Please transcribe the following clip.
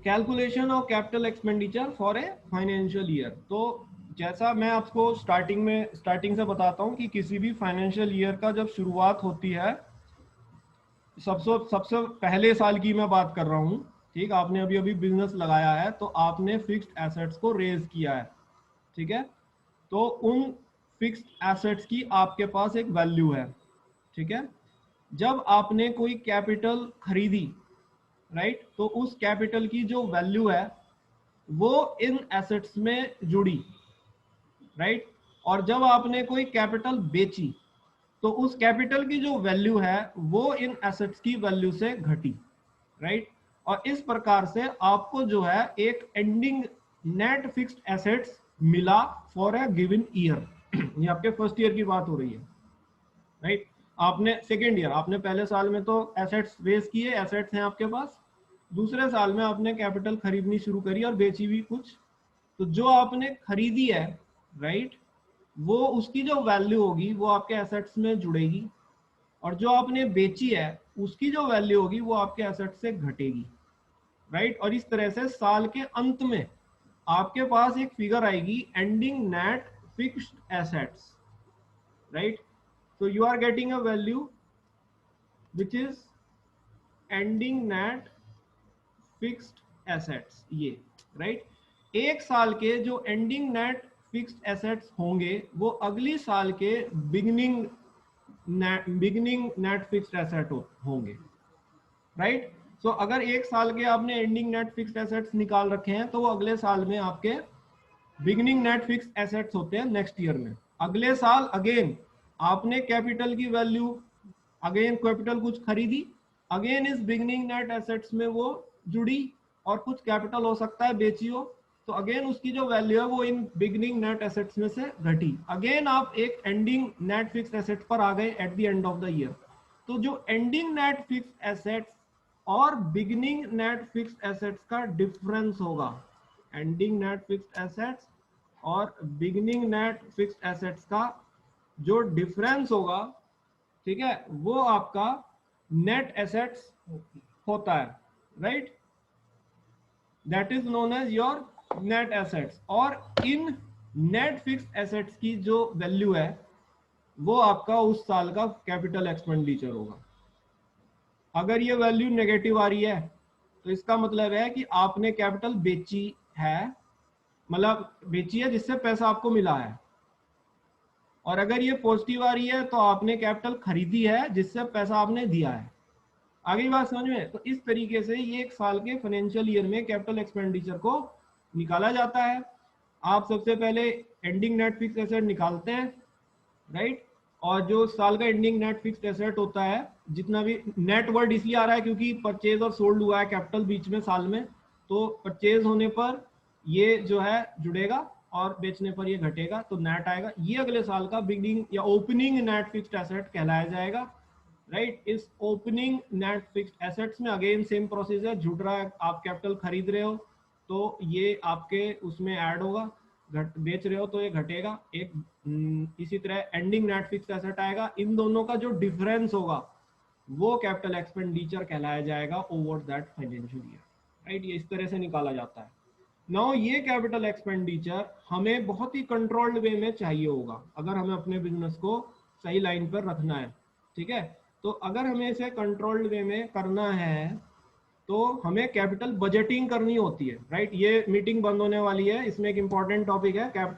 Calculation of capital expenditure for a financial year. तो जैसा मैं आपको स्टार्टिंग से बताता हूँ कि किसी भी फाइनेंशियल ईयर का जब शुरुआत होती है, सबसे पहले साल की मैं बात कर रहा हूँ, ठीक। आपने अभी अभी बिजनेस लगाया है तो आपने फिक्स्ड एसेट्स को रेज किया है, ठीक है। तो उन फिक्स्ड एसेट्स की आपके पास एक वैल्यू है, ठीक है। जब आपने कोई कैपिटल खरीदी, राइट, तो उस कैपिटल की जो वैल्यू है वो इन एसेट्स में जुड़ी, राइट। और जब आपने कोई कैपिटल बेची तो उस कैपिटल की जो वैल्यू है वो इन एसेट्स की वैल्यू से घटी, राइट। और इस प्रकार से आपको जो है एक एंडिंग नेट फिक्स्ड एसेट्स मिला फॉर ए गिवन ईयर। ये आपके फर्स्ट ईयर की बात हो रही है, राइट। आपने सेकेंड ईयर, आपने पहले साल में तो एसेट्स रेज किए, एसेट्स हैं आपके पास। दूसरे साल में आपने कैपिटल खरीदनी शुरू करी और बेची भी कुछ। तो जो आपने खरीदी है, राइट, वो उसकी जो वैल्यू होगी वो आपके एसेट्स में जुड़ेगी, और जो आपने बेची है उसकी जो वैल्यू होगी वो आपके एसेट से घटेगी, राइट। और इस तरह से साल के अंत में आपके पास एक फिगर आएगी, ending net fixed assets, right. so you are getting a value which is ending net fixed assets, ये, राइट। एक साल के जो एंडिंग नेट फिक्स्ड एसेट्स होंगे वो अगली साल के बिगिनिंग नेट फिक्स्ड एसेट होंगे, राइट। सो अगर एक साल के आपने एंडिंग नेट फिक्स्ड एसेट्स निकाल रखे हैं तो वो अगले साल में आपके बिगिनिंग नेट फिक्स्ड एसेट्स होते हैं नेक्स्ट ईयर में। अगले साल अगेन आपने कैपिटल की वैल्यू, अगेन कैपिटल कुछ खरीदी, अगेन इस बिगिनिंग नेट एसेट्स में वो जुड़ी, और कुछ कैपिटल हो सकता है बेची हो, तो अगेन उसकी जो वैल्यू है वो इन बिगिनिंग नेट एसेट्स में से घटी। अगेन आप एक एंडिंग नेट फिक्स्ड एसेट पर आ गए at the end of the year. तो जो एंडिंग नेट फिक्स्ड एसेट्स और बिगिनिंग नेट फिक्स्ड एसेट्स का डिफरेंस होगा, एंडिंग नेट फिक्स्ड एसेट्स और बिगिनिंग नेट फिक्स्ड एसेट्स का जो डिफरेंस होगा, ठीक है, वो आपका नेट एसेट्स होता है, right. That is known as your net assets. और इन नेट फिक्स्ड एसेट्स की जो वैल्यू है वो आपका उस साल का कैपिटल एक्सपेंडिचर होगा। अगर ये वैल्यू नेगेटिव आ रही है तो इसका मतलब है कि आपने कैपिटल बेची है, मतलब बेची है जिससे पैसा आपको मिला है। और अगर ये पॉजिटिव आ रही है तो आपने कैपिटल खरीदी है जिससे पैसा आपने दिया है। आगे बात समझ में? तो इस तरीके से ये एक साल के फाइनेंशियल ईयर में कैपिटल एक्सपेंडिचर को निकाला जाता है। आप सबसे पहले एंडिंग नेट फिक्स्ड एसेट निकालते हैं, राइट। और जो साल का एंडिंग नेट फिक्स्ड एसेट होता है, जितना भी नेट वर्ड इसलिए आ रहा है क्योंकि परचेज और सोल्ड हुआ है कैपिटल बीच में साल में, तो परचेज होने पर ये जो है जुड़ेगा और बेचने पर ये घटेगा, तो नेट आएगा। ये अगले साल का बिगिनिंग या ओपनिंग नेट फिक्स्ड एसेट कहलाया जाएगा, राइट। इस ओपनिंग नेट फिक्स्ड एसेट्स में अगेन सेम प्रोसेस है, जुड़ रहा है, आप कैपिटल खरीद रहे हो तो ये आपके उसमें ऐड होगा, बेच रहे हो तो ये घटेगा। एक इसी तरह एंडिंग नेट फिक्स्ड एसेट आएगा, इन दोनों का जो डिफरेंस होगा वो कैपिटल एक्सपेंडिचर कहलाया जाएगा over that financial year, right. ये इस तरह से निकाला जाता है। नाउ ये कैपिटल एक्सपेंडिचर हमें बहुत ही कंट्रोल्ड वे में चाहिए होगा अगर हमें अपने बिजनेस को सही लाइन पर रखना है, ठीक है। तो अगर हमें इसे कंट्रोल्ड वे में करना है तो हमें कैपिटल बजटिंग करनी होती है, राइट। ये मीटिंग बंद होने वाली है, इसमें एक इंपॉर्टेंट टॉपिक है कैपिटल